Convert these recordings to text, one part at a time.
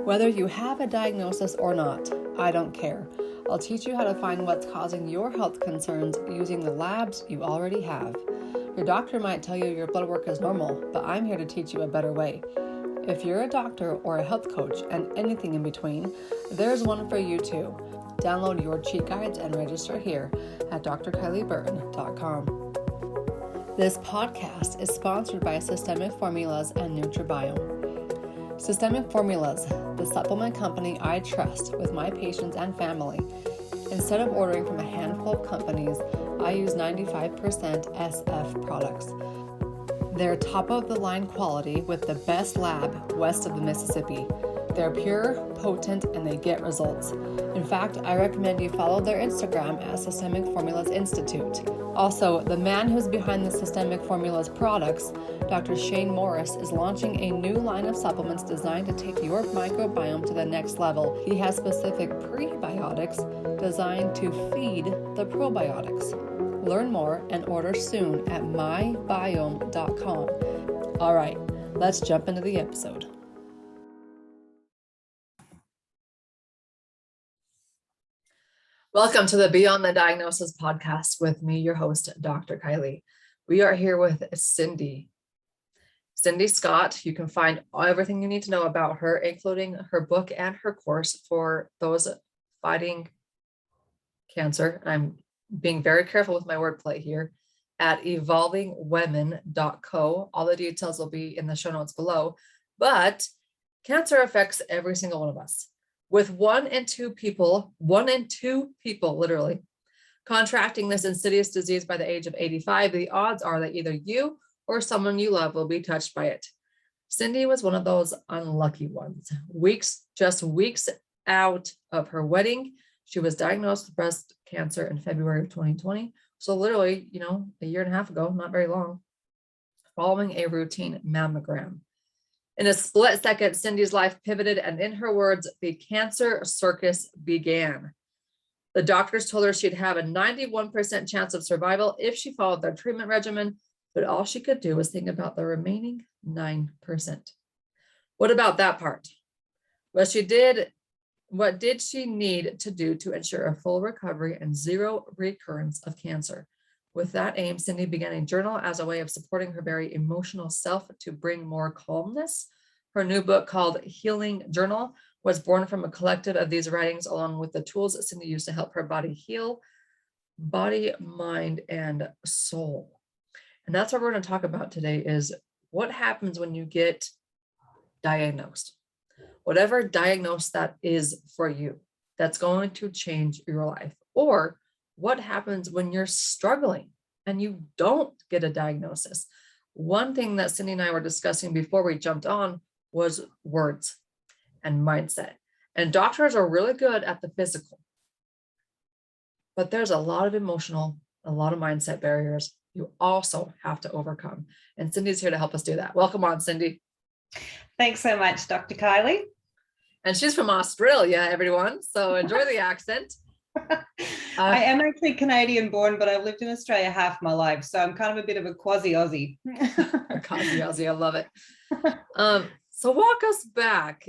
Whether you have a diagnosis or not, I don't care. I'll teach you how to find what's causing your health concerns using the labs you already have. Your doctor might tell you your blood work is normal, but I'm here to teach you a better way. If you're a doctor or a health coach and anything in between, there's one for you too. Download your cheat guides and register here at drkylieburton.com. This podcast is sponsored by Systemic Formulas and Nutribiome. Systemic Formulas, the supplement company I trust with my patients and family. Instead of ordering from a handful of companies, I use 95% SF products. They're top-of-the-line quality with the best lab west of the Mississippi. They're pure, potent, and they get results. In fact, I recommend you follow their Instagram at Systemic Formulas Institute. Also, the man who's behind the Systemic Formulas products, Dr. Shane Morris, is launching a new line of supplements designed to take your microbiome to the next level. He has specific prebiotics designed to feed the probiotics. Learn more and order soon at mybiome.com. All right, let's jump into the episode. Welcome to the Beyond the Diagnosis podcast with me, your host, Dr. Kylie. We are here with Cindy Scott. You can find everything you need to know about her, including her book and her course for those fighting cancer. I'm being very careful with my wordplay here at evolvingwomen.co. All the details will be in the show notes below, but cancer affects every single one of us. With one in two people literally contracting this insidious disease by the age of 85, the odds are that either you or someone you love will be touched by it. Cindy was one of those unlucky ones. Just weeks out of her wedding, she was diagnosed with breast cancer in February of 2020. So literally, a year and a half ago, not very long, following a routine mammogram. In a split second, Cindy's life pivoted, and in her words, the cancer circus began. The doctors told her she'd have a 91% chance of survival if she followed their treatment regimen, but all she could do was think about the remaining 9%. What about that part? What did she need to do to ensure a full recovery and zero recurrence of cancer? With that aim, Cindy began a journal as a way of supporting her very emotional self to bring more calmness. Her new book called Healing Journal was born from a collective of these writings, along with the tools that Cindy used to help her body heal, body, mind, and soul. And that's what we're going to talk about today is what happens when you get diagnosed. Whatever diagnosis that is for you, that's going to change your life. Or what happens when you're struggling and you don't get a diagnosis? One thing that Cindy and I were discussing before we jumped on was words and mindset. And doctors are really good at the physical, but there's a lot of emotional, a lot of mindset barriers you also have to overcome. And Cindy's here to help us do that. Welcome on, Cindy. Thanks so much, Dr. Kylie. And she's from Australia, everyone. So enjoy the accent. I am actually Canadian born, but I've lived in Australia half my life. So I'm kind of a bit of a quasi-Aussie. Quasi-Aussie, I love it. So walk us back.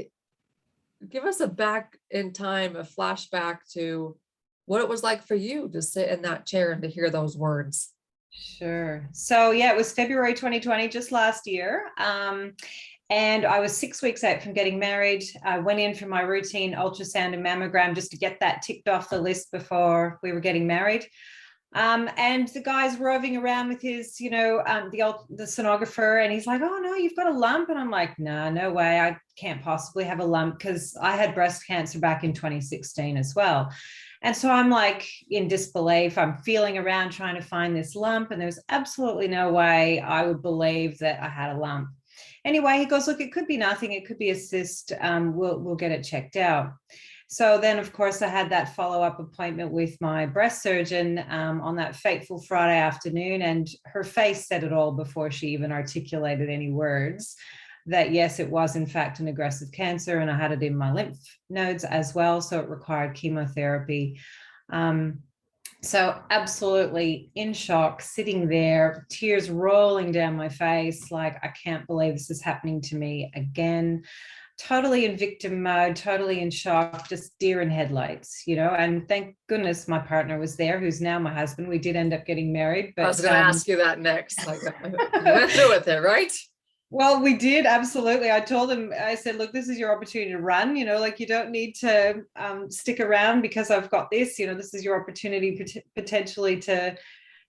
Give us a back in time, a flashback to what it was like for you to sit in that chair and to hear those words. Sure. So yeah, it was February 2020, just last year. And I was 6 weeks out from getting married. I went in for my routine ultrasound and mammogram just to get that ticked off the list before we were getting married. And the guy's roving around with his, the sonographer, and he's like, "Oh no, you've got a lump." And I'm like, no way, I can't possibly have a lump, because I had breast cancer back in 2016 as well. And so I'm like in disbelief. I'm feeling around trying to find this lump, and there's absolutely no way I would believe that I had a lump. Anyway, he goes, "Look, it could be nothing. It could be a cyst. We'll get it checked out." So then, of course, I had that follow-up appointment with my breast surgeon on that fateful Friday afternoon, and her face said it all before she even articulated any words, that yes, it was in fact an aggressive cancer, and I had it in my lymph nodes as well, so it required chemotherapy. So absolutely in shock, sitting there, tears rolling down my face, like, I can't believe this is happening to me again. totally in victim mode, totally in shock, just deer in headlights, and thank goodness my partner was there, who's now my husband. We did end up getting married, I was but going to ask you that next. Like, you went through with it, right? well, we did, absolutely. I told him, I said, look, this is your opportunity to run, like you don't need to stick around because I've got this, this is your opportunity potentially to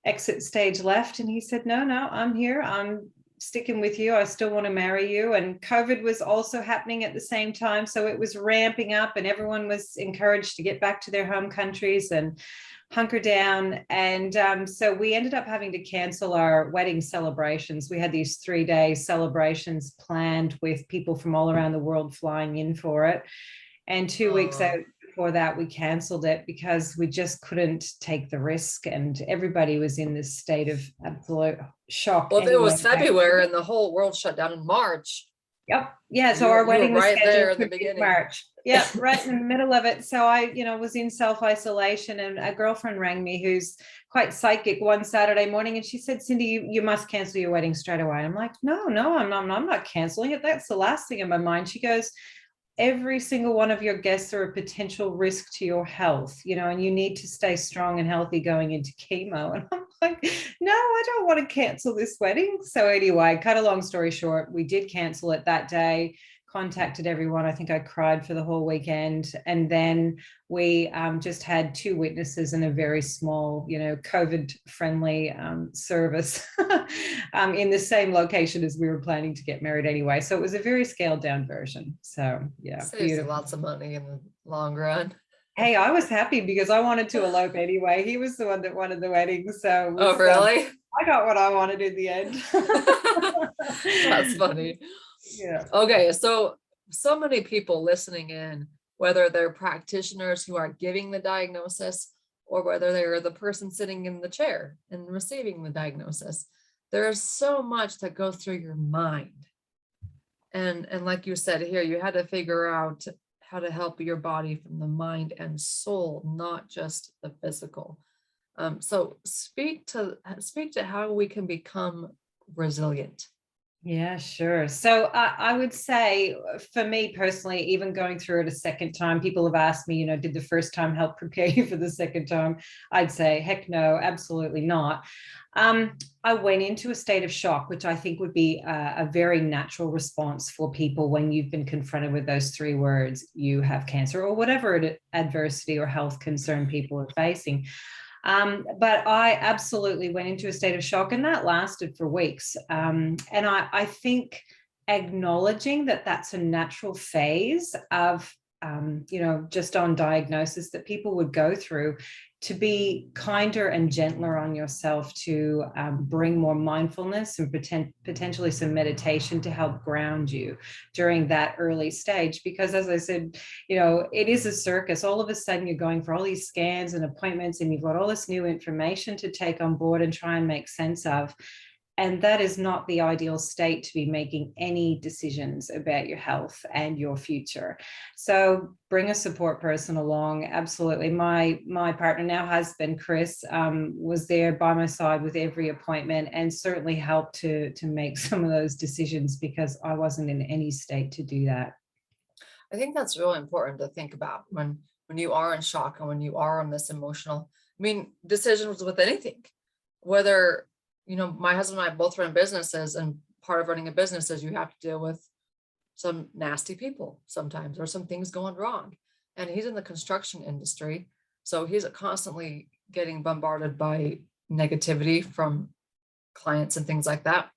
exit stage left. And he said, no, I'm here. I'm sticking with you. I still want to marry you. And COVID was also happening at the same time. So it was ramping up and everyone was encouraged to get back to their home countries and hunker down. And so we ended up having to cancel our wedding celebrations. We had these 3-day celebrations planned with people from all around the world flying in for it. And 2 weeks out before that, we canceled it because we just couldn't take the risk. And everybody was in this state of absolute shock. Well, if it was February and the whole world shut down in March. Yep. Yeah. So our wedding was right there scheduled in the for beginning. March. Yeah, right in the middle of it. So I, was in self-isolation, and a girlfriend rang me who's quite psychic one Saturday morning, and she said, Cindy, you must cancel your wedding straight away. I'm like, no, I'm not canceling it. That's the last thing in my mind. She goes, every single one of your guests are a potential risk to your health, and you need to stay strong and healthy going into chemo. And I'm like, no, I don't want to cancel this wedding. So anyway, cut a long story short, we did cancel it that day, contacted everyone. I think I cried for the whole weekend. And then we just had 2 witnesses in a very small, COVID friendly service in the same location as we were planning to get married anyway. So it was a very scaled down version. So yeah. Saves lots of money in the long run. Hey, I was happy because I wanted to elope anyway. He was the one that wanted the wedding. So oh, really? I got what I wanted in the end. That's funny. Yeah. Okay. So many people listening in, whether they're practitioners who are giving the diagnosis or whether they're the person sitting in the chair and receiving the diagnosis, there's so much that goes through your mind. And like you said here, you had to figure out how to help your body from the mind and soul, not just the physical. So speak to how we can become resilient. Yeah, sure. So I would say for me personally, even going through it a second time, people have asked me, did the first time help prepare you for the second time? I'd say, heck no, absolutely not. I went into a state of shock, which I think would be a very natural response for people when you've been confronted with those 3 words, you have cancer, or whatever adversity or health concern people are facing. But I absolutely went into a state of shock, and that lasted for weeks. And I think acknowledging that that's a natural phase of, just on diagnosis that people would go through, to be kinder and gentler on yourself, to bring more mindfulness and potentially some meditation to help ground you during that early stage. Because as I said, it is a circus. All of a sudden you're going for all these scans and appointments, and you've got all this new information to take on board and try and make sense of. And that is not the ideal state to be making any decisions about your health and your future. So bring a support person along. Absolutely. My partner, now husband, Chris, was there by my side with every appointment, and certainly helped to make some of those decisions, because I wasn't in any state to do that. I think that's really important to think about when you are in shock and when you are on this emotional, decisions with anything, whether, my husband and I both run businesses, and part of running a business is you have to deal with some nasty people sometimes, or some things going wrong. And he's in the construction industry, so he's constantly getting bombarded by negativity from clients and things like that.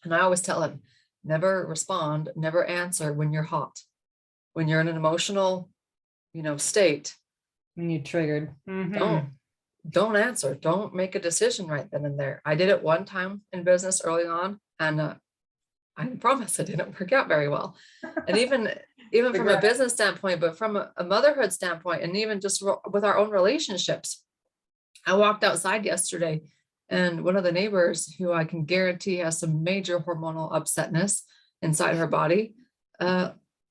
And I always tell him, never respond, never answer when you're hot, when you're in an emotional, state. When you're triggered. Mm-hmm. Don't answer. Don't make a decision right then and there. I did it one time in business early on, and I promise it didn't work out very well. And even from a business standpoint, but from a motherhood standpoint, and even just with our own relationships, I walked outside yesterday, and one of the neighbors, who I can guarantee has some major hormonal upsetness inside her body,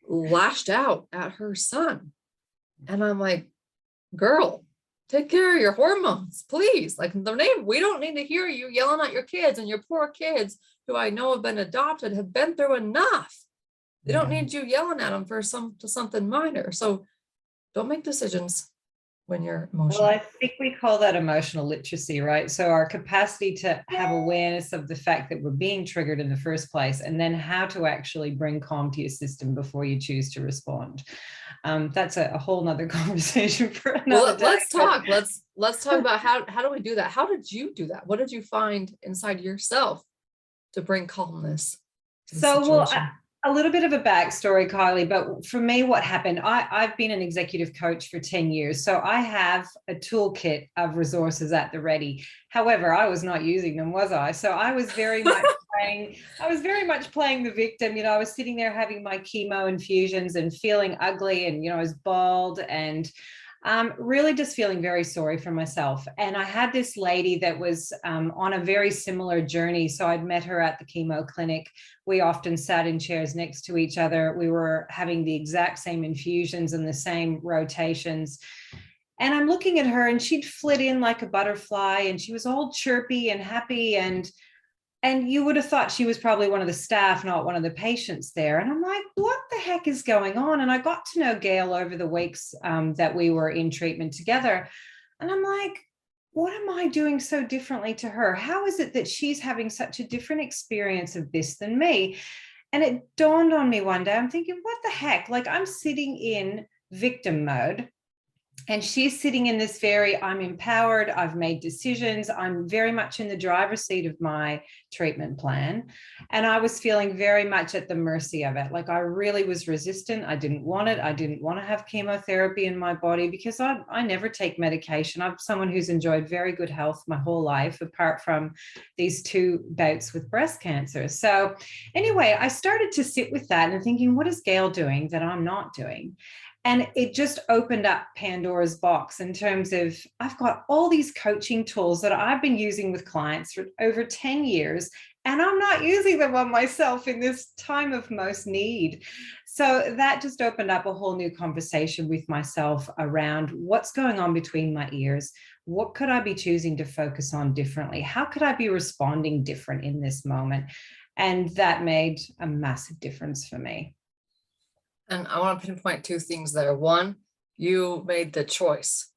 lashed out at her son. And I'm like, girl, take care of your hormones, please. Like, we don't need to hear you yelling at your kids, and your poor kids, who I know have been adopted, have been through enough. They don't need you yelling at them for something minor. So don't make decisions when you're Well, emotional. I think we call that emotional literacy, right? So our capacity to have awareness of the fact that we're being triggered in the first place, and then how to actually bring calm to your system before you choose to respond. That's a whole nother conversation for another day. Let's talk. Let's talk about how do we do that? How did you do that? What did you find inside yourself to bring calmness to the situation? A little bit of a backstory, Kylie, but for me, what happened, I've been an executive coach for 10 years. So I have a toolkit of resources at the ready. However, I was not using them, was I? So I was very much playing the victim. I was sitting there having my chemo infusions and feeling ugly, and I was bald and really just feeling very sorry for myself. And I had this lady that was on a very similar journey. So I'd met her at the chemo clinic. We often sat in chairs next to each other. We were having the exact same infusions and the same rotations. And I'm looking at her, and she'd flit in like a butterfly, and she was all chirpy and happy. And you would have thought she was probably one of the staff, not one of the patients there. And I'm like, what the heck is going on? And I got to know Gail over the weeks that we were in treatment together. And I'm like, what am I doing so differently to her? How is it that she's having such a different experience of this than me? And it dawned on me one day, I'm thinking, what the heck? Like, I'm sitting in victim mode, and she's sitting in this I'm empowered, I've made decisions, I'm very much in the driver's seat of my treatment plan. And I was feeling very much at the mercy of it. Like, I really was resistant. I didn't want it. I didn't want to have chemotherapy in my body because I never take medication. I'm someone who's enjoyed very good health my whole life, apart from these 2 bouts with breast cancer. So anyway, I started to sit with that and thinking, what is Gail doing that I'm not doing? And it just opened up Pandora's box in terms of, I've got all these coaching tools that I've been using with clients for over 10 years, and I'm not using them on myself in this time of most need. So that just opened up a whole new conversation with myself around what's going on between my ears. What could I be choosing to focus on differently? How could I be responding different in this moment? And that made a massive difference for me. And I want to pinpoint 2 things there. One, you made the choice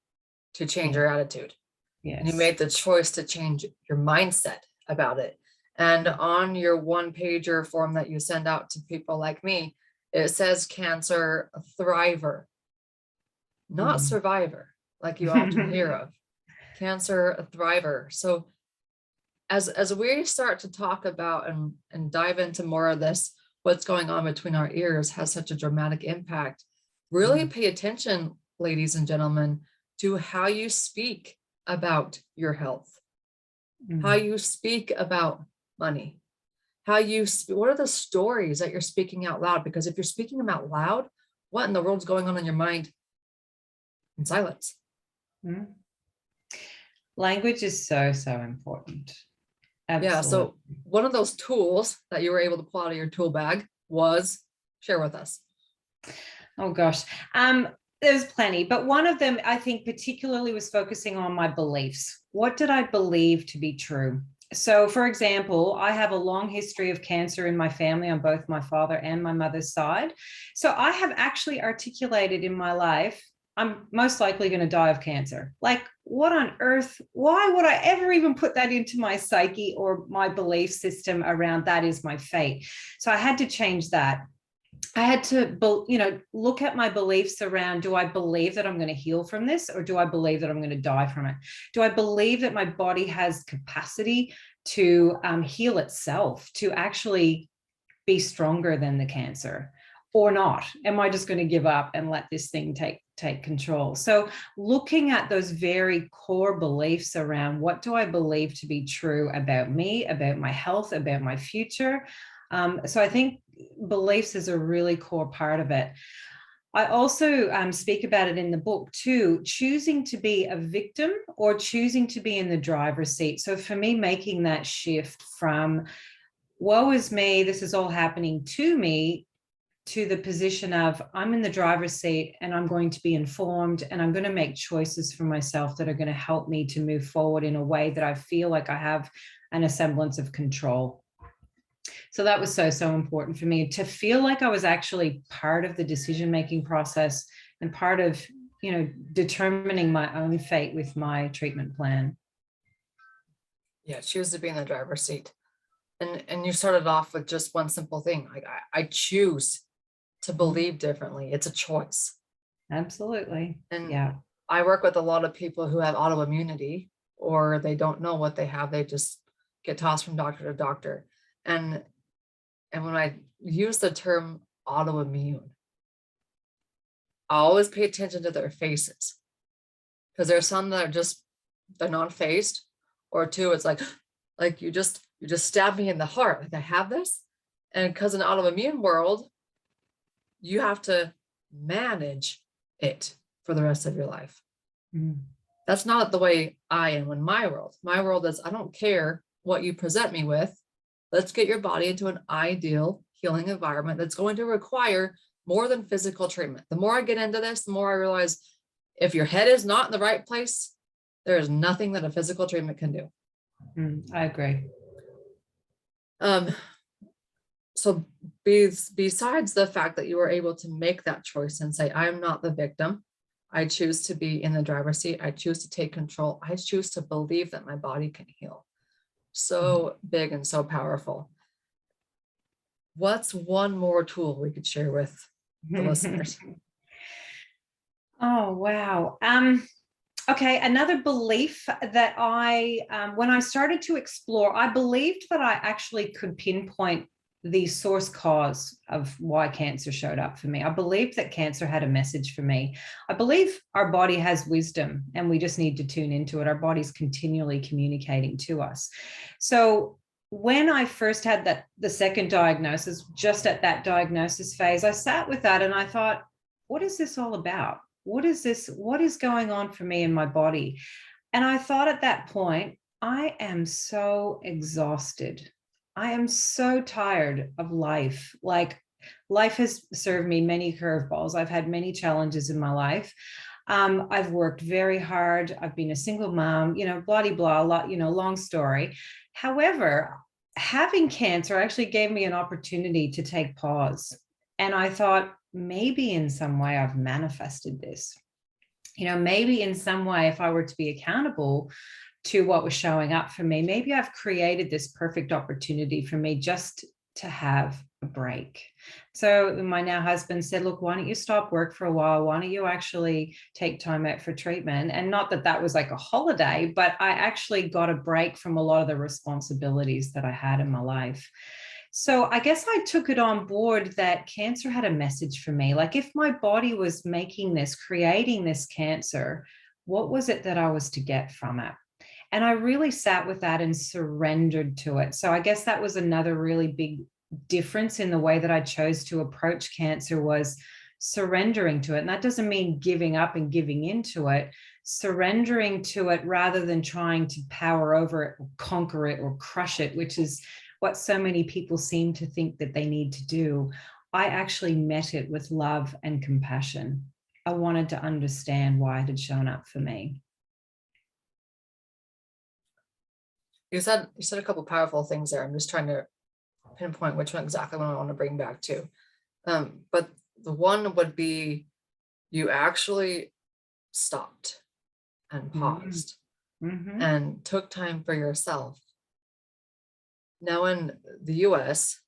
to change your attitude. Yes. And you made the choice to change your mindset about it. And on your 1-pager form that you send out to people like me, it says cancer thriver, not survivor, like you often hear of. Cancer thriver. So as we start to talk about and dive into more of this, what's going on between our ears has such a dramatic impact. Really pay attention, ladies and gentlemen, to how you speak about your health, how you speak about money, what are the stories that you're speaking out loud? Because if you're speaking them out loud, what in the world's going on in your mind in silence? Language is so, so important. Absolutely. Yeah, so one of those tools that you were able to pull out of your tool bag was, share with us. Oh gosh, there's plenty, but one of them I think particularly was focusing on my beliefs. What did I believe to be true? So for example, I have a long history of cancer in my family on both my father and my mother's side. So I have actually articulated in my life, I'm most likely going to die of cancer. Like, what on earth? Why would I ever even put that into my psyche or my belief system around that is my fate? So I had to change that. I had to, look at my beliefs around, do I believe that I'm going to heal from this, or do I believe that I'm going to die from it? Do I believe that my body has capacity to heal itself, to actually be stronger than the cancer, or not? Am I just going to give up and let this thing take control? So looking at those very core beliefs around, what do I believe to be true about me, about my health, about my future? So I think beliefs is a really core part of it. I also speak about it in the book too, choosing to be a victim or choosing to be in the driver's seat. So for me, making that shift from woe is me, this is all happening to me, to the position of I'm in the driver's seat and I'm going to be informed and I'm going to make choices for myself that are going to help me to move forward in a way that I feel like I have a semblance of control. So that was so, so important for me to feel like I was actually part of the decision-making process and part of, determining my own fate with my treatment plan. Yeah, choose to be in the driver's seat. And you started off with just one simple thing. Like I choose to believe differently. It's a choice. Absolutely. And Yeah. I work with a lot of people who have autoimmunity, or they don't know what they have. They just get tossed from doctor to doctor. And when I use the term autoimmune, I always pay attention to their faces, because there's some that are just, they're non-phased, or two, it's like you just stabbed me in the heart. Like I have this. And because in the autoimmune world, you have to manage it for the rest of your life. Mm. That's not the way I am in my world. My world is, I don't care what you present me with. Let's get your body into an ideal healing environment that's going to require more than physical treatment. The more I get into this, the more I realize if your head is not in the right place, there is nothing that a physical treatment can do. I agree. So besides the fact that you were able to make that choice and say, I'm not the victim, I choose to be in the driver's seat, I choose to take control, I choose to believe that my body can heal. So big and so powerful. What's one more tool we could share with the listeners? Oh, wow. Okay, another belief that when I started to explore, I believed that I actually could pinpoint the source cause of why cancer showed up for me. I believed that cancer had a message for me. I believe our body has wisdom and we just need to tune into it. Our body's continually communicating to us. So when I first had the second diagnosis, just at that diagnosis phase, I sat with that and I thought, what is this all about? What is this? What is going on for me in my body? And I thought at that point, I am so exhausted. I am so tired of life. Like life has served me many curveballs. I've had many challenges in my life. I've worked very hard. I've been a single mom, blah, blah, blah, long story. However, having cancer actually gave me an opportunity to take pause. And I thought, maybe in some way I've manifested this. Maybe in some way, if I were to be accountable to what was showing up for me, maybe I've created this perfect opportunity for me just to have a break. So my now husband said, look, why don't you stop work for a while? Why don't you actually take time out for treatment? And not that that was like a holiday, but I actually got a break from a lot of the responsibilities that I had in my life. So I guess I took it on board that cancer had a message for me. Like if my body was creating this cancer, what was it that I was to get from it? And I really sat with that and surrendered to it. So I guess that was another really big difference in the way that I chose to approach cancer, was surrendering to it. And that doesn't mean giving up and giving into it, surrendering to it rather than trying to power over it or conquer it or crush it, which is what so many people seem to think that they need to do. I actually met it with love and compassion. I wanted to understand why it had shown up for me. You said a couple of powerful things there. I'm just trying to pinpoint which one exactly one I want to bring back to. But the one would be, you actually stopped and paused and took time for yourself. Now in the US,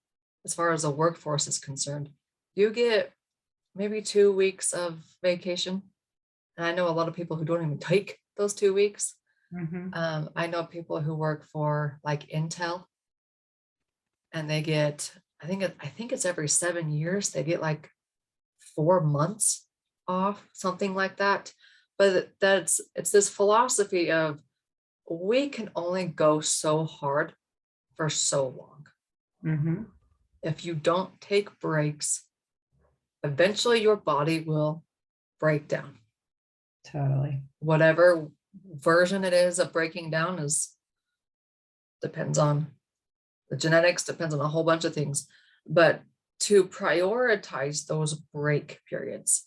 as far as the workforce is concerned, you get maybe 2 weeks of vacation. And I know a lot of people who don't even take those 2 weeks. I know people who work for like Intel, and they get, I think it's every 7 years, they get like 4 months off, something like that. But it's this philosophy of, we can only go so hard for so long. If you don't take breaks, eventually your body will break down. Totally. Whatever version it is of breaking down depends on the genetics, depends on a whole bunch of things. But to prioritize those break periods,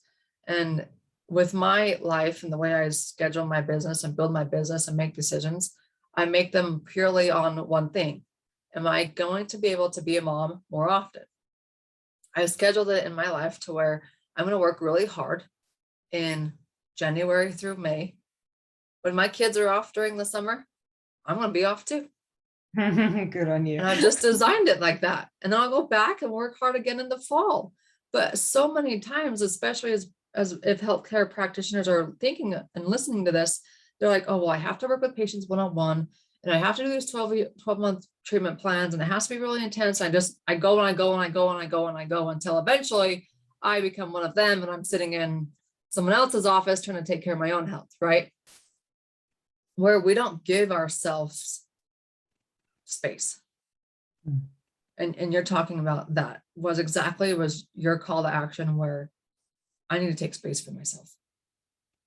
and with my life and the way I schedule my business and build my business and make decisions, I make them purely on one thing. am I going to be able to be a mom more often? I scheduled it in my life to where I'm going to work really hard in January through May. When my kids are off during the summer, I'm going to be off too. Good on you. And I've just designed it like that. And then I'll go back and work hard again in the fall. But so many times, especially as if healthcare practitioners are thinking and listening to this, they're like, oh, well, I have to work with patients one-on-one, and I have to do these 12-month treatment plans, and it has to be really intense. I go and I go and I go and I go and I go until eventually I become one of them and I'm sitting in someone else's office trying to take care of my own health, right? Where we don't give ourselves space. And you're talking about that was your call to action, where I need to take space for myself.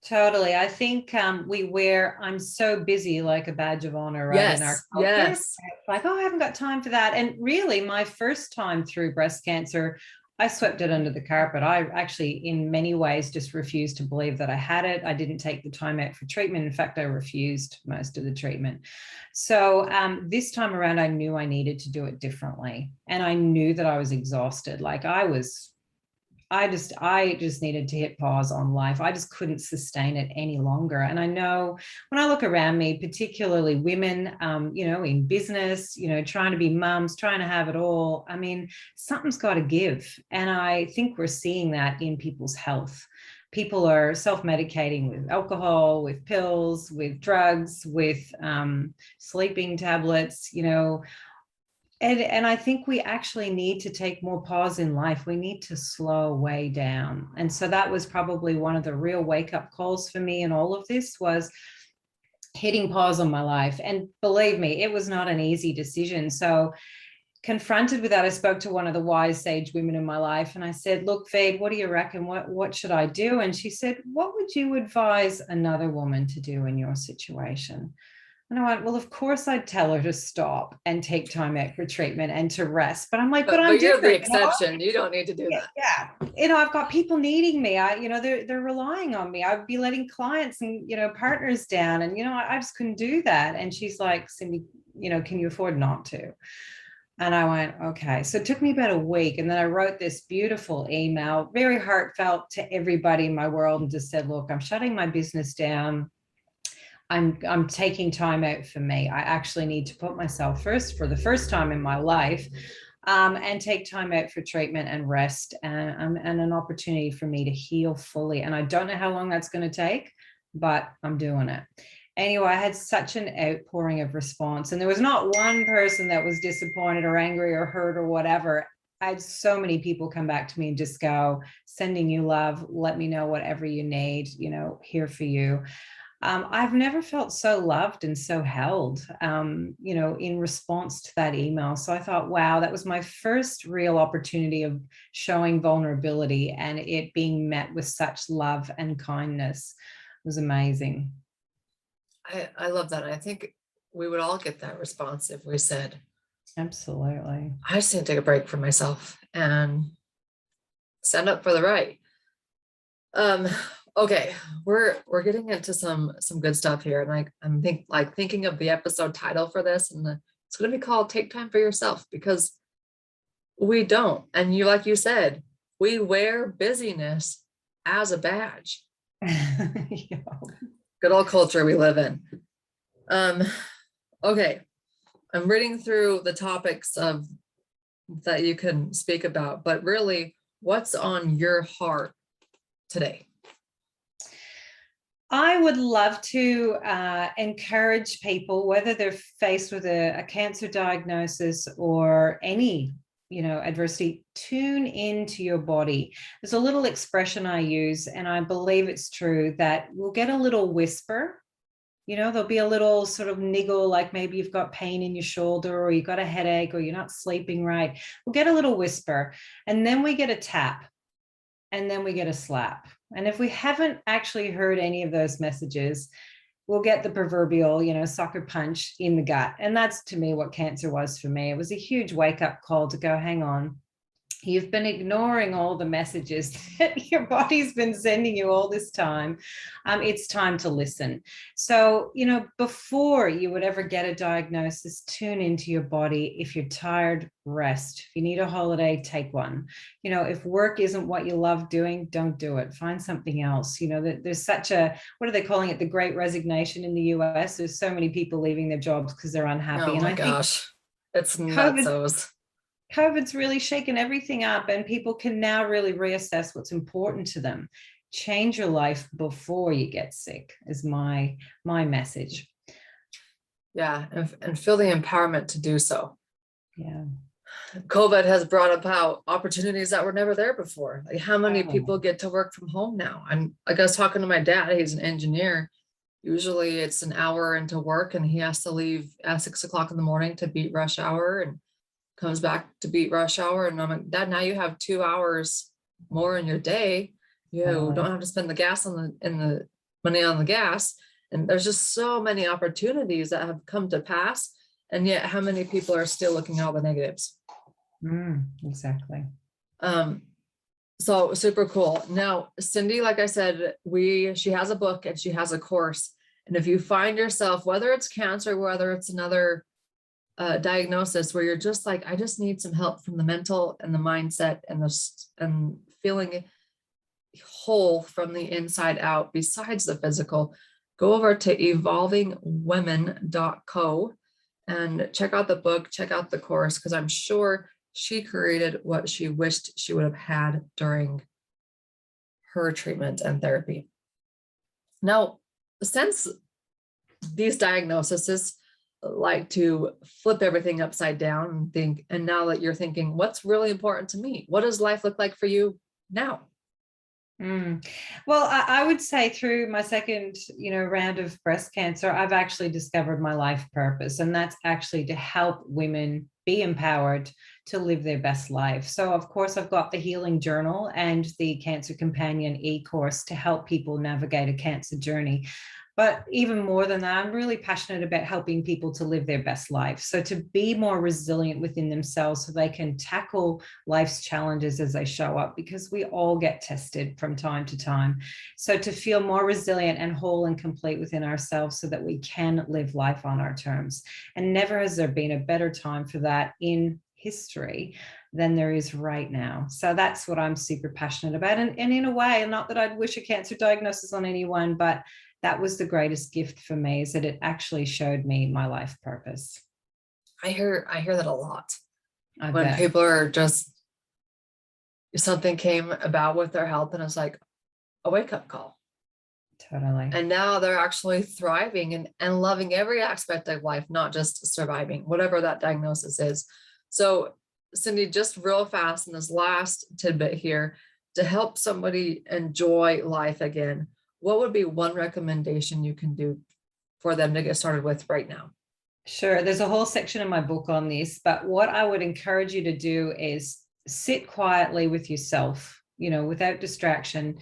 Totally. I think we wear I'm so busy like a badge of honor, right? Yes, in our culture. yes. It's like, oh, I haven't got time for that. And really, my first time through breast cancer, I swept it under the carpet. I actually, in many ways, just refused to believe that I had it. I didn't take the time out for treatment. In fact, I refused most of the treatment. So this time around, I knew I needed to do it differently. And I knew that I was exhausted. Like I just needed to hit pause on life. I just couldn't sustain it any longer. And I know when I look around me, particularly women, in business, trying to be mums, trying to have it all. I mean, something's got to give. And I think we're seeing that in people's health. People are self-medicating with alcohol, with pills, with drugs, with sleeping tablets, And I think we actually need to take more pause in life. We need to slow way down. And so that was probably one of the real wake-up calls for me in all of this, was hitting pause on my life. And believe me, it was not an easy decision. So confronted with that, I spoke to one of the wise sage women in my life, and I said, look, Vade, what do you reckon? What should I do? And she said, what would you advise another woman to do in your situation? And I went, well, of course I'd tell her to stop and take time out for treatment and to rest. But I'm like, but I'm you're different. the exception. You don't need to do that. Yeah. I've got people needing me. They're relying on me. I'd be letting clients and, partners down. And, I just couldn't do that. And she's like, Cindy, can you afford not to? And I went, okay. So it took me about a week. And then I wrote this beautiful email, very heartfelt, to everybody in my world, and just said, look, I'm shutting my business down. I'm taking time out for me. I actually need to put myself first for the first time in my life, and take time out for treatment and rest, and an opportunity for me to heal fully. And I don't know how long that's going to take, but I'm doing it. Anyway, I had such an outpouring of response, and there was not one person that was disappointed or angry or hurt or whatever. I had so many people come back to me and just go, sending you love, let me know whatever you need, here for you. I've never felt so loved and so held, in response to that email. So I thought, wow, that was my first real opportunity of showing vulnerability, and it being met with such love and kindness. It was amazing. I love that. I think we would all get that response if we said, absolutely, I just need to take a break for myself and stand up for the right. Okay, we're getting into some good stuff here, and I'm thinking of the episode title for this, and it's going to be called "Take Time for Yourself," because we don't, and like you said, we wear busyness as a badge. Yeah. Good old culture we live in. Okay, I'm reading through the topics that you can speak about, but really, what's on your heart today? I would love to encourage people, whether they're faced with a cancer diagnosis or any, adversity, tune into your body. There's a little expression I use, and I believe it's true, that we'll get a little whisper. There'll be a little sort of niggle, like maybe you've got pain in your shoulder, or you've got a headache, or you're not sleeping right. We'll get a little whisper, and then we get a tap, and then we get a slap. And if we haven't actually heard any of those messages, we'll get the proverbial, sucker punch in the gut. And that's, to me, what cancer was for me. It was a huge wake-up call to go, hang on, You've been ignoring all the messages that your body's been sending you all this time. It's time to listen. So, before you would ever get a diagnosis, tune into your body. If you're tired, rest. If you need a holiday, take one. If work isn't what you love doing, don't do it. Find something else. There's such a, what are they calling it? The great resignation in the US. There's so many people leaving their jobs because they're unhappy. Oh And my I think gosh, it's COVID nutsos. COVID's really shaken everything up, and people can now really reassess what's important to them. Change your life before you get sick is my message. Yeah, and feel the empowerment to do so. Yeah. COVID has brought about opportunities that were never there before. Like, how many Oh, people get to work from home now? And like, I was talking to my dad, he's an engineer. Usually it's an hour into work and he has to leave at 6 o'clock in the morning to beat rush hour and comes back to beat rush hour. And I'm like, Dad, now you have 2 hours more in your day. You totally. don't have to spend the gas on the money on the gas. And there's just so many opportunities that have come to pass. And yet how many people are still looking at all the negatives? Exactly. So super cool. Now, Cindy, like I said, she has a book and she has a course. And if you find yourself, whether it's cancer, whether it's another diagnosis where you're just like, I just need some help from the mental and the mindset and feeling whole from the inside out, besides the physical, go over to evolvingwomen.co and check out the book, check out the course, because I'm sure she created what she wished she would have had during her treatment and therapy. Now, since these diagnoses like to flip everything upside down and think, and now that you're thinking, what's really important to me? What does life look like for you now? Well, I would say through my second, round of breast cancer, I've actually discovered my life purpose, and that's actually to help women be empowered to live their best life. So, of course, I've got the Healing Journal and the Cancer Companion e-course to help people navigate a cancer journey. But even more than that, I'm really passionate about helping people to live their best life. So to be more resilient within themselves so they can tackle life's challenges as they show up, because we all get tested from time to time. So to feel more resilient and whole and complete within ourselves so that we can live life on our terms. And never has there been a better time for that in history than there is right now. So that's what I'm super passionate about. And in a way, not that I'd wish a cancer diagnosis on anyone, but that was the greatest gift for me, is that it actually showed me my life purpose. I hear that a lot. I When bet. people are just, something came about with their health and it's like a wake-up call. Totally. And now they're actually thriving and loving every aspect of life, not just surviving, whatever that diagnosis is. So Cindy, just real fast in this last tidbit here, to help somebody enjoy life again, what would be one recommendation you can do for them to get started with right now? Sure. There's a whole section in my book on this, but what I would encourage you to do is sit quietly with yourself, without distraction,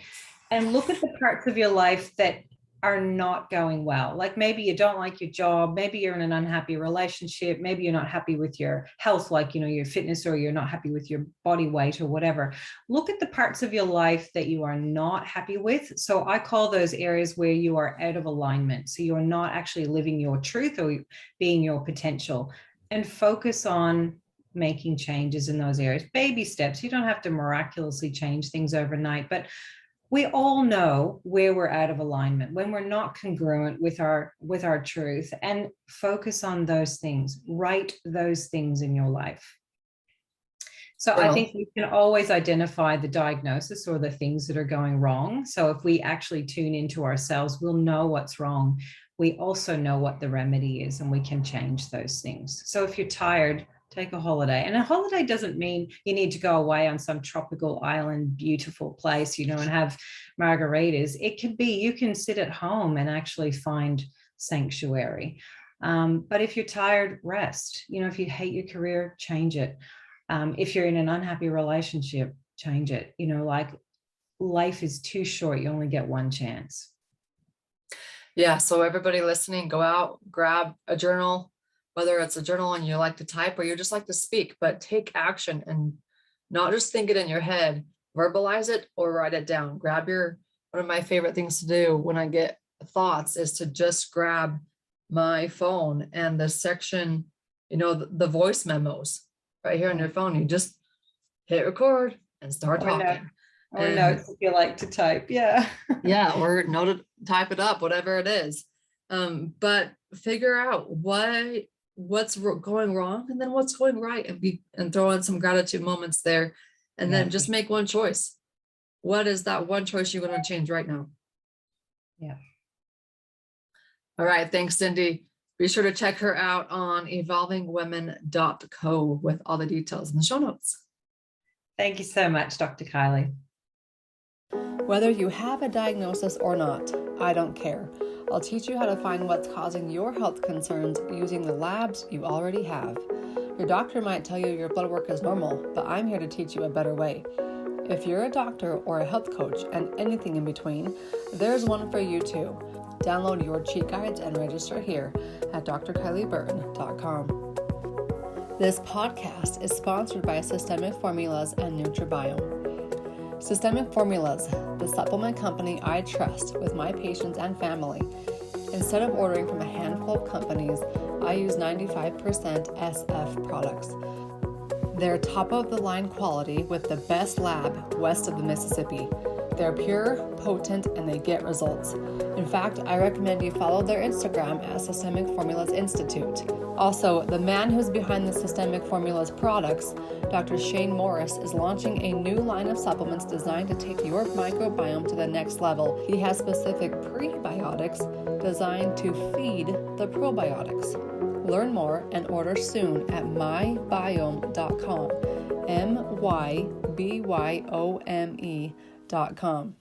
and look at the parts of your life that are not going well. Like maybe you don't like your job, maybe you're in an unhappy relationship, maybe you're not happy with your health, like, your fitness, or you're not happy with your body weight or whatever. Look at the parts of your life that you are not happy with. So I call those areas where you are out of alignment. So you're not actually living your truth or being your potential, and focus on making changes in those areas. Baby steps. You don't have to miraculously change things overnight, but we all know where we're out of alignment, when we're not congruent with our truth, and focus on those things. Write those things in your life. So I think we can always identify the diagnosis or the things that are going wrong. So if we actually tune into ourselves, we'll know what's wrong. We also know what the remedy is, and we can change those things. So if you're tired, take a holiday. And a holiday doesn't mean you need to go away on some tropical island, beautiful place, and have margaritas. It could be you can sit at home and actually find sanctuary. But if you're tired, rest. If you hate your career, change it. If you're in an unhappy relationship, change it. Like, life is too short. You only get one chance. Yeah. So everybody listening, go out, grab a journal, whether it's a journal and you like to type or you just like to speak, but take action and not just think it in your head, verbalize it or write it down. One of my favorite things to do when I get thoughts is to just grab my phone and the section, the voice memos right here on your phone. You just hit record and start talking. Or notes if you like to type. Yeah. Yeah. Or type it up, whatever it is. But figure out what's going wrong and then what's going right, and throw in some gratitude moments there. And then just make one choice. What is that one choice you're going to change right now? Yeah. All right. Thanks, Cindy. Be sure to check her out on evolvingwomen.co with all the details in the show notes. Thank you so much, Dr. Kylie. Whether you have a diagnosis or not, I don't care. I'll teach you how to find what's causing your health concerns using the labs you already have. Your doctor might tell you your blood work is normal, but I'm here to teach you a better way. If you're a doctor or a health coach and anything in between, there's one for you too. Download your cheat guides and register here at drkylieburton.com. This podcast is sponsored by Systemic Formulas and Nutribiome. Systemic Formulas, the supplement company I trust with my patients and family. Instead of ordering from a handful of companies, I use 95% SF products. They're top-of-the-line quality with the best lab west of the Mississippi. They're pure, potent, and they get results. In fact, I recommend you follow their Instagram at Systemic Formulas Institute. Also, the man who's behind the Systemic Formulas products, Dr. Shane Morris, is launching a new line of supplements designed to take your microbiome to the next level. He has specific prebiotics designed to feed the probiotics. Learn more and order soon at mybiome.com. mybyome.com.